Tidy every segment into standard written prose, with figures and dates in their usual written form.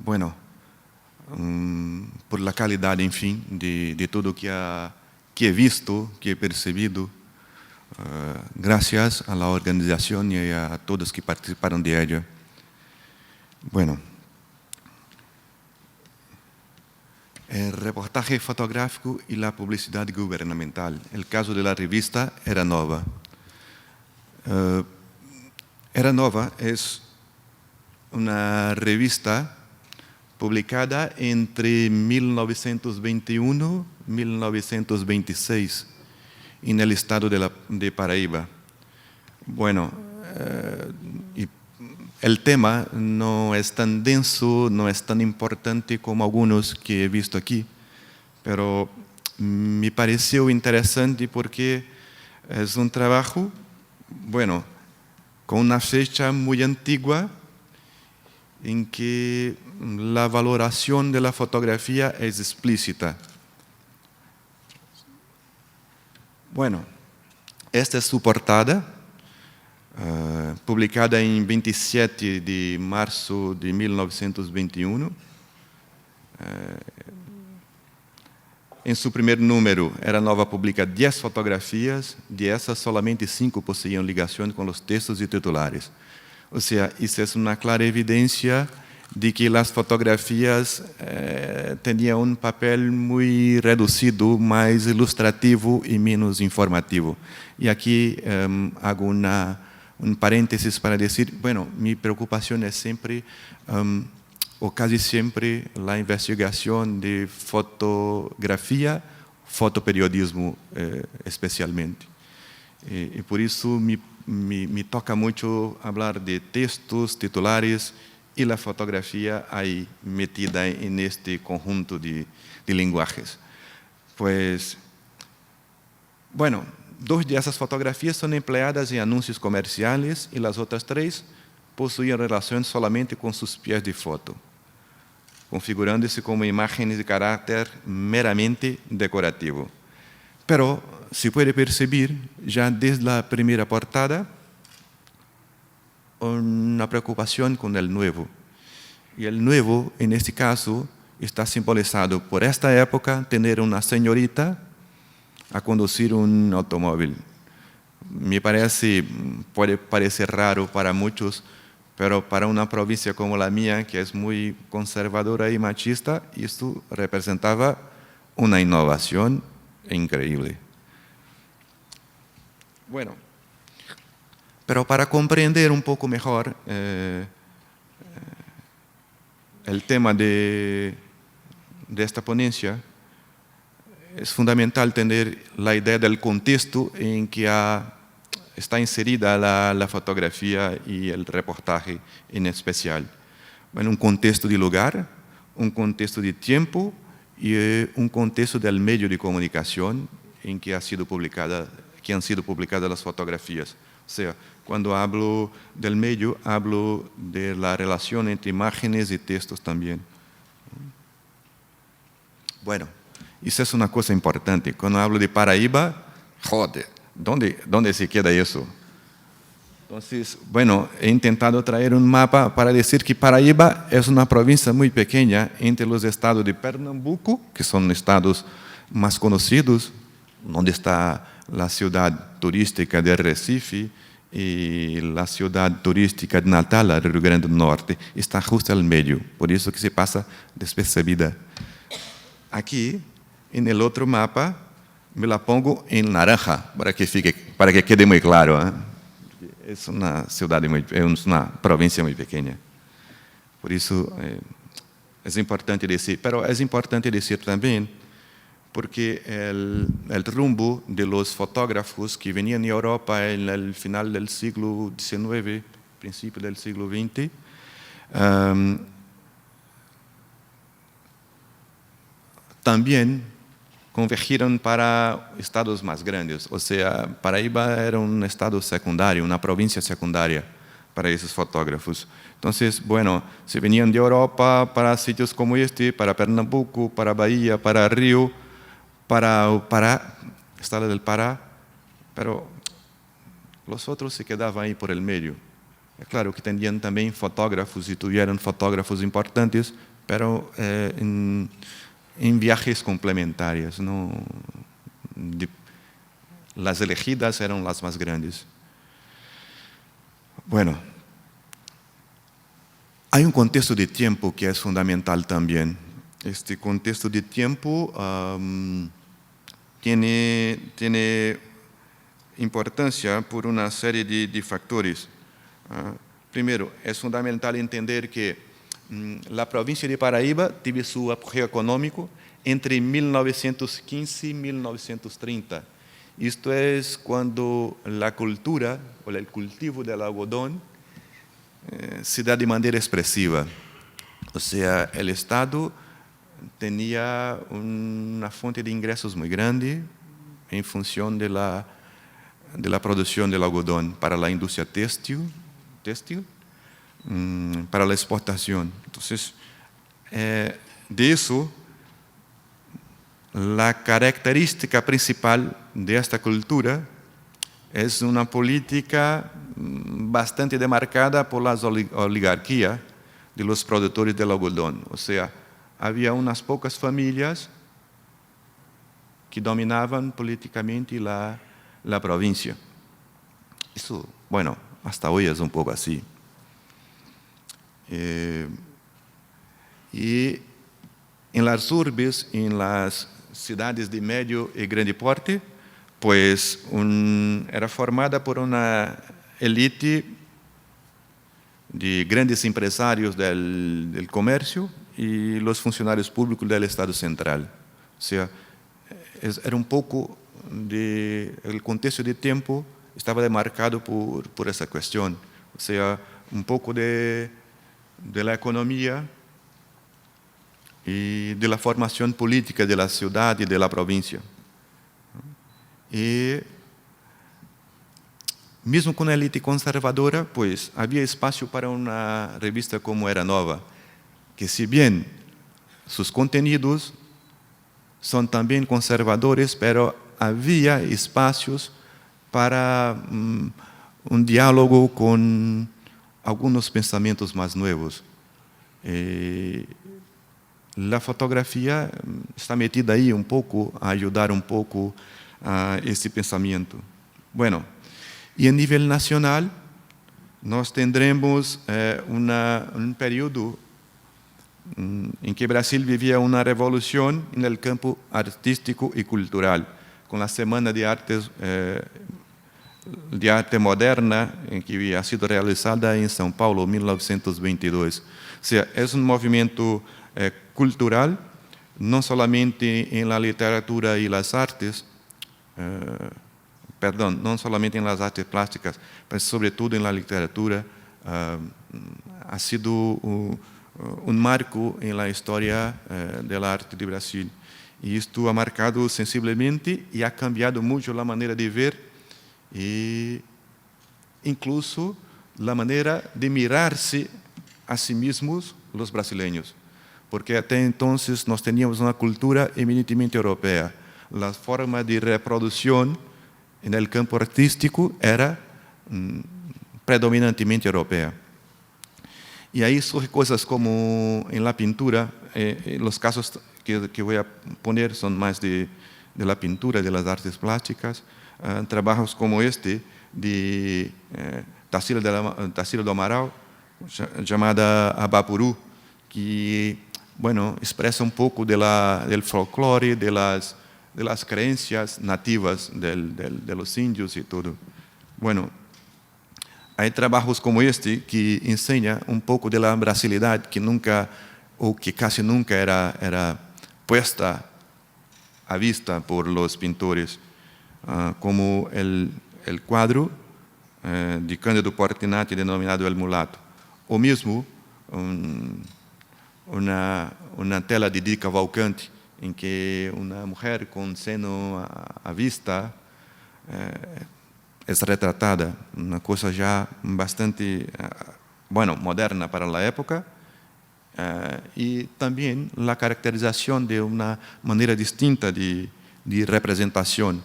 bueno, por la calidad, en fin, de todo que he visto, que he percibido, gracias a la organización y a todos que participaron de ella. Bueno, el reportaje fotográfico y la publicidad gubernamental. El caso de la revista Era Nova. Era Nova es una revista publicada entre 1921 y 1926 en el estado de Paraíba. Bueno, y el tema no es tan denso, no es tan importante como algunos que he visto aquí, pero me pareció interesante porque es un trabajo, bueno, con una fecha muy antigua en que la valoración de la fotografía es explícita. Bueno, esta es su portada, publicada en 27 de marzo de 1921. En su primer número, Era Nova publica 10 fotografías, de esas solamente 5 poseían ligación con los textos y titulares. O sea, esa es una clara evidencia de que las fotografías tenían un papel muy reducido, más ilustrativo y menos informativo. Y aquí hago un paréntesis para decir, bueno, mi preocupación es siempre, o casi siempre, la investigación de fotografía, fotoperiodismo especialmente. Y por eso me toca mucho hablar de textos, titulares y la fotografía ahí metida en este conjunto de lenguajes. Pues, bueno, 2 de esas fotografías son empleadas en anuncios comerciales y las otras 3 possuían relación solamente con sus pies de foto, configurándose como imágenes de carácter meramente decorativo. Pero se puede percibir ya desde la primera portada una preocupación con el nuevo. Y el nuevo, en este caso, está simbolizado por esta época, tener una señorita a conducir un automóvil. Me parece, puede parecer raro para muchos, pero para una provincia como la mía, que es muy conservadora y machista, esto representaba una innovación increíble. Bueno, pero para comprender un poco mejor el tema de esta ponencia, es fundamental tener la idea del contexto en que está inserida la fotografía y el reportaje en especial. Bueno, un contexto de lugar, un contexto de tiempo y un contexto del medio de comunicación en que han sido publicadas las fotografías. O sea, cuando hablo del medio, hablo de la relación entre imágenes y textos también. Bueno, eso es una cosa importante. Cuando hablo de Paraíba, joder, ¿dónde se queda eso? Entonces, bueno, he intentado traer un mapa para decir que Paraíba es una provincia muy pequeña entre los estados de Pernambuco, que son estados más conocidos, donde está la ciudad turística de Recife y la ciudad turística de Natal, el Río Grande del Norte, está justo al medio, por eso que se pasa despercebida. Aquí, en el otro mapa, me la pongo en naranja, para que quede muy claro, ¿eh? Es una ciudad es una provincia muy pequeña. Por eso es importante decir, pero es importante decir también, porque el rumbo de los fotógrafos que venían de Europa en el final del siglo XIX, principio del siglo XX, también convergieron para estados más grandes. O sea, Paraíba era un estado secundario, una provincia secundaria para esos fotógrafos. Entonces, bueno, se venían de Europa para sitios como este, para Pernambuco, para Bahía, para Río, para Estado del Pará, pero los otros se quedaban ahí por el medio. Es claro que tenían también fotógrafos y tuvieron fotógrafos importantes, pero en viajes complementarios, ¿no? Las elegidas eran las más grandes. Bueno, hay un contexto de tiempo que es fundamental también. Este contexto de tiempo tiene importancia por una serie de factores. Primero, es fundamental entender que la provincia de Paraíba tuvo su apogeo económico entre 1915 y 1930. Esto es cuando la cultura o el cultivo del algodón se da de manera expresiva. O sea, el Estado tenía una fuente de ingresos muy grande en función de la producción del algodón para la industria textil, para la exportación. Entonces, de eso, la característica principal de esta cultura es una política bastante demarcada por la oligarquía de los productores del algodón. O sea, había unas pocas familias que dominaban políticamente la provincia. Eso, bueno, hasta hoy es un poco así. Y en las urbes, en las ciudades de medio y grande porte, pues era formada por una élite de grandes empresarios del comercio y los funcionarios públicos del Estado central. O sea, era un poco el contexto de tiempo estaba demarcado por esa cuestión. O sea, un poco de la economía y de la formación política de la ciudad y de la provincia. Y mismo con la élite conservadora, pues había espacio para una revista como Era Nova, que si bien sus contenidos son también conservadores, pero había espacios para un diálogo con algunos pensamientos más nuevos. La fotografía está metida ahí un poco, a ayudar un poco a ese pensamiento. Bueno, y a nivel nacional, nos tendremos un periodo en que Brasil vivía una revolución en el campo artístico y cultural, con la Semana de Arte Moderna, que ha sido realizada en São Paulo en 1922. O sea, es un movimiento cultural, no solamente en la literatura y las artes, no solamente en las artes plásticas, pero sobre todo en la literatura, ha sido un marco en la historia del arte de Brasil. Y esto ha marcado sensiblemente y ha cambiado mucho la manera de ver e incluso la manera de mirarse a sí mismos los brasileños. Porque hasta entonces nós teníamos una cultura eminentemente europea. La forma de reproducción en el campo artístico era predominantemente europea. Y ahí surgen cosas como en la pintura, los casos que voy a poner son más de la pintura, de las artes plásticas, trabajos como este de Tarsila do Amaral, llamada Abapuru, que bueno, expresa un poco del folclore, de las creencias nativas de los indios y todo. Bueno, hay trabajos como este que enseñan un poco de la brasilidad que nunca, o que casi nunca era puesta a vista por los pintores, como el cuadro de Cândido Portinari denominado El Mulato, o mismo una tela de Di Cavalcanti, en que una mujer con seno a vista es retratada, una cosa ya bastante, moderna para la época, y también la caracterización de una manera distinta de representación,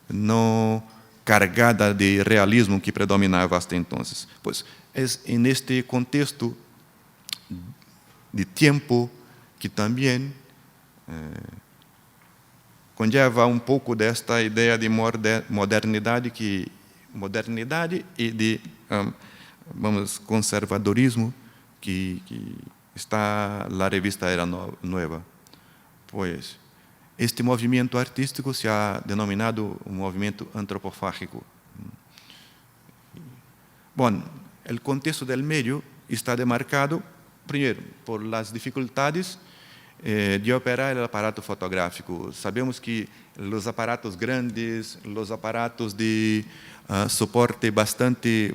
no cargada de realismo que predominaba hasta entonces. Pues es en este contexto de tiempo que também conlleva um pouco desta ideia de modernidade e de conservadorismo que está na revista Era Nueva. Pois este movimento artístico se ha denominado um movimento antropofágico. Bom, o contexto do meio está demarcado, primeiro, por las dificuldades de operar o aparato fotográfico. Sabemos que os aparatos grandes, os aparatos de soporte bastante,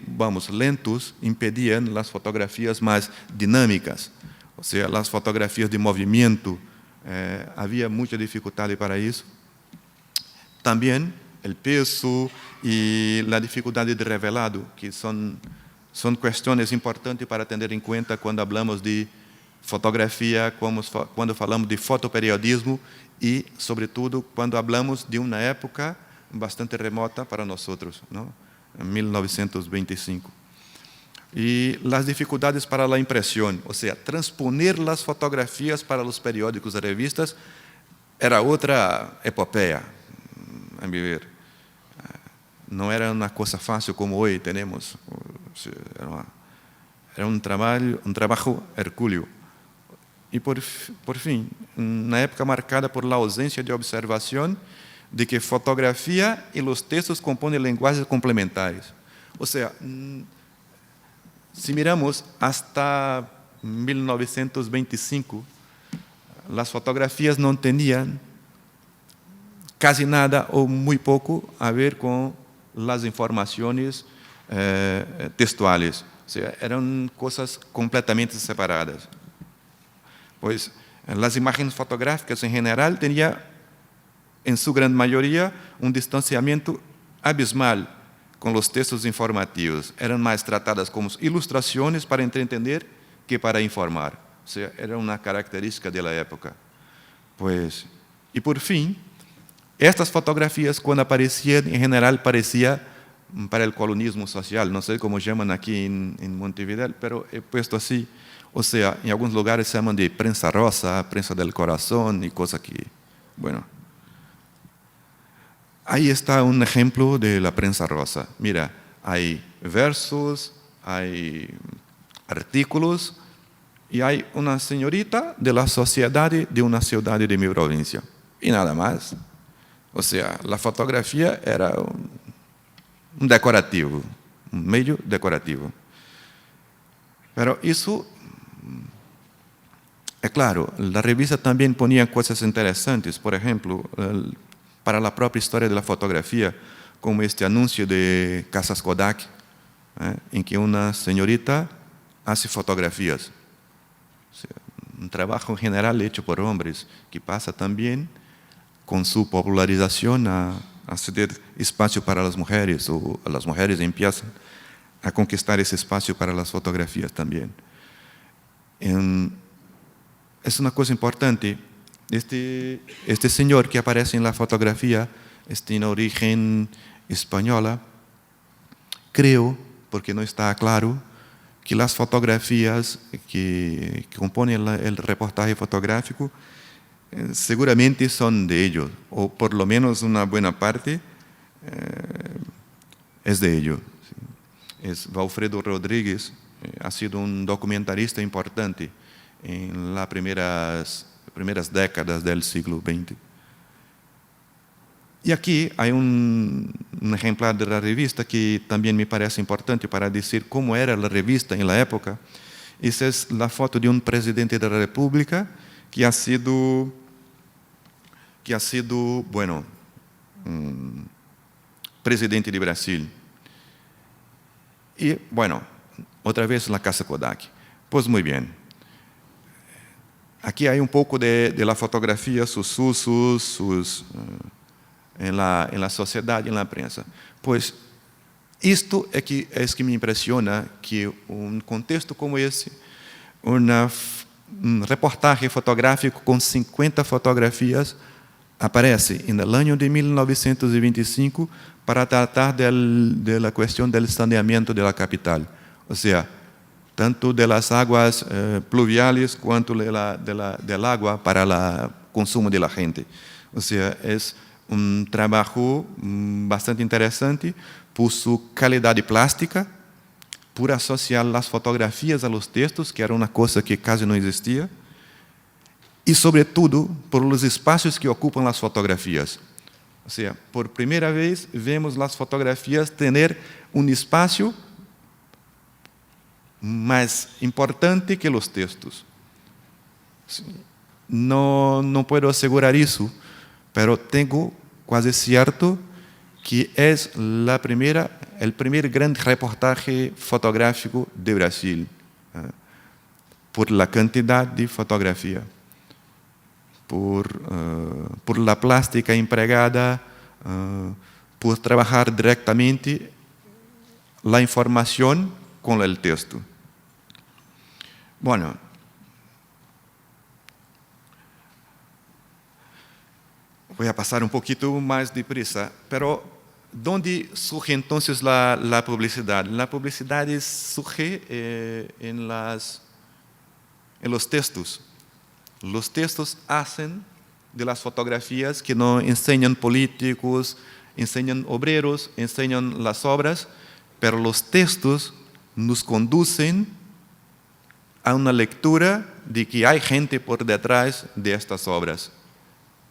lentos, impediam as fotografias mais dinâmicas. Ou seja, as fotografias de movimento, havia muita dificuldade para isso. Também o peso e a dificuldade de revelado, que são questões importantes para ter em conta quando falamos de fotografia, quando falamos de fotoperiodismo e, sobretudo, quando falamos de uma época bastante remota para nós, não? Em 1925. E as dificuldades para a impressão, ou seja, transponer as fotografias para os periódicos e revistas, era outra epopeia, a meu ver. Não era uma coisa fácil como hoje temos. Era um trabalho hercúleo. E, por fim, na época marcada por la ausência de observação de que fotografia e os textos compõem linguagens complementares. Ou seja, se miramos hasta 1925, as fotografias não tinham quase nada ou muito pouco a ver com as informações textuais. Ou seja, eram coisas completamente separadas. Pois as imagens fotográficas, em geral, tinham, em sua grande maioria, um distanciamento abismal com os textos informativos. Eram mais tratadas como ilustrações para entreter que para informar. Ou seja, era uma característica da época. Pois, e por fim, estas fotografias, quando apareciam, em geral, parecia para o colonismo social. Não sei como chamam aqui em Montevideo, mas é posto assim. Ou seja, em alguns lugares se chamam de prensa rosa, prensa del corazón e coisas que, bueno. Aí está um exemplo de la prensa rosa. Mira, há versos, há artículos e há uma senhorita de la sociedade de uma cidade de minha província. E nada mais. Ou seja, a fotografia era um decorativo, um meio decorativo. Mas isso, é claro, a revista também ponia coisas interessantes, por exemplo, para a própria história da fotografia, como este anúncio de Casas Kodak, em que uma senhorita faz fotografias. Um trabalho general feito por homens, que passa também, com sua popularização, a ceder espaço para as mulheres, ou as mulheres começam a conquistar esse espaço para as fotografias também. É uma coisa importante. Este senhor que aparece na fotografia tem origem espanhola. Creo, porque não está claro, que as fotografias que compõem o reportaje fotográfico seguramente são de ellos, ou por lo menos uma boa parte é de ellos. Valfredo Rodríguez ha sido um documentarista importante em las primeiras décadas do século XX. E aqui há um exemplar da revista que também me parece importante para dizer como era a revista na época. Essa é a foto de um presidente da República que ha sido, bueno, presidente de Brasil. E, bueno, outra vez na Casa Kodak. Pois muito bem. Aqui há um pouco de la fotografia, seus usos, em la sociedade, na prensa. Pois isto é que me impressiona, que um contexto como esse, um reportagem fotográfico com 50 fotografias aparece no ano de 1925 para tratar da questão do saneamento da capital. Ou seja, tanto de las aguas pluviales cuanto del agua para el consumo de la gente. O sea, es un trabajo bastante interesante por su calidad plástica, por asociar las fotografías a los textos, que era una cosa que casi no existía, y sobre todo por los espacios que ocupan las fotografías. O sea, por primera vez vemos las fotografías tener un espacio más importante que los textos. No puedo asegurar eso, pero tengo quase cierto que es el primer gran reportaje fotográfico de Brasil, por la cantidad de fotografía, por la plástica empregada, por trabajar directamente la información con el texto. Bueno, voy a pasar un poquito más deprisa, pero ¿dónde surge entonces la publicidad? La publicidad surge en los textos. Los textos hacen de las fotografías que no enseñan políticos, enseñan obreros, enseñan las obras, pero los textos nos conducen a una lectura de que hay gente por detrás de estas obras,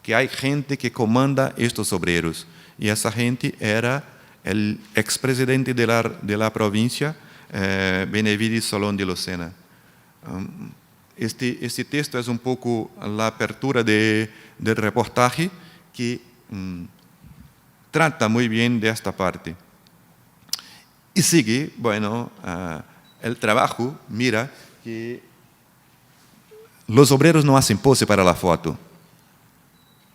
que hay gente que comanda estos obreros. Y esa gente era el expresidente de la provincia, Benevides Solón de Lucena. Este texto es un poco la apertura del reportaje que trata muy bien de esta parte. Y sigue, bueno, el trabajo, mira que los obreros no hacen pose para la foto.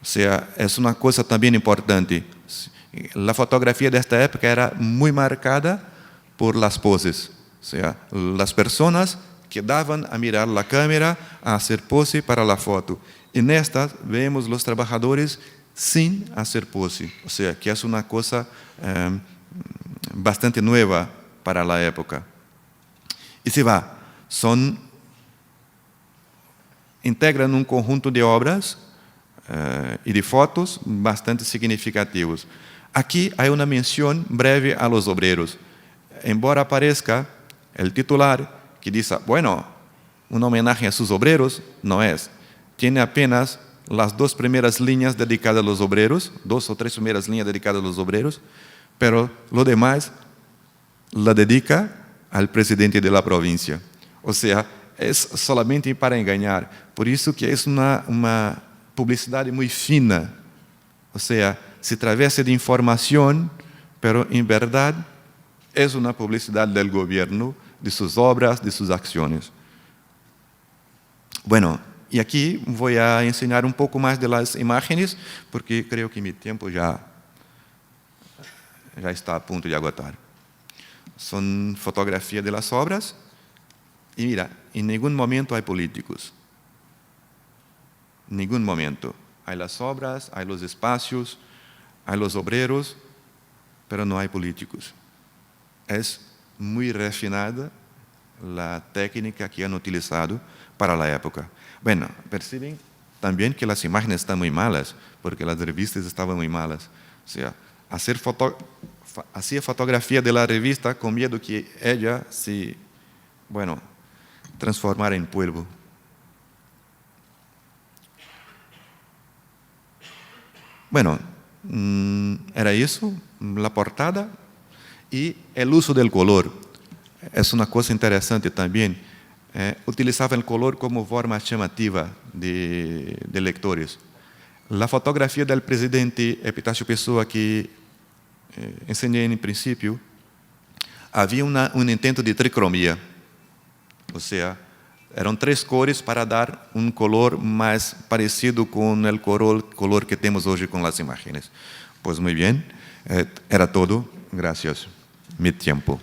O sea, es una cosa también importante. La fotografía de esta época era muy marcada por las poses. O sea, las personas quedaban a mirar la cámara, a hacer pose para la foto. En estas vemos los trabajadores sin hacer pose. O sea, que es una cosa bastante nueva para la época. Y se va. Integran un conjunto de obras y de fotos bastante significativos. Aquí hay una mención breve a los obreros. Embora aparezca el titular que dice, bueno, un homenaje a sus obreros, no es. Tiene apenas las 2 primeras líneas dedicadas a los obreros, 2 o 3 primeras líneas dedicadas a los obreros, pero lo demás la dedica al presidente de la provincia. O sea, es solamente para engañar. Por eso que es una publicidad muy fina. O sea, se travesa de información, pero en verdad es una publicidad del gobierno, de sus obras, de sus acciones. Bueno, y aquí voy a enseñar un poco más de las imágenes, porque creo que mi tiempo ya está a punto de agotar. Son fotografías de las obras, y mira, en ningún momento hay políticos. En ningún momento. Hay las obras, hay los espacios, hay los obreros, pero no hay políticos. Es muy refinada la técnica que han utilizado para la época. Bueno, perciben también que las imágenes están muy malas, porque las revistas estaban muy malas. O sea, hacía fotografía de la revista con miedo que ella se, transformara en polvo. Bueno, era eso, la portada y el uso del color. Es una cosa interesante también. Utilizaban el color como forma llamativa de lectores. La fotografía del presidente Epitácio Pessoa que enseñé en principio, había un intento de tricromía. O sea, eran 3 cores para dar un color más parecido con el color que tenemos hoy con las imágenes. Pues muy bien, era todo. Gracias. Mi tiempo.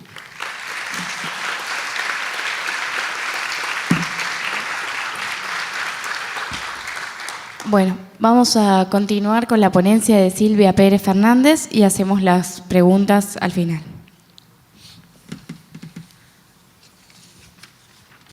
Bueno, vamos a continuar con la ponencia de Silvia Pérez Fernández y hacemos las preguntas al final.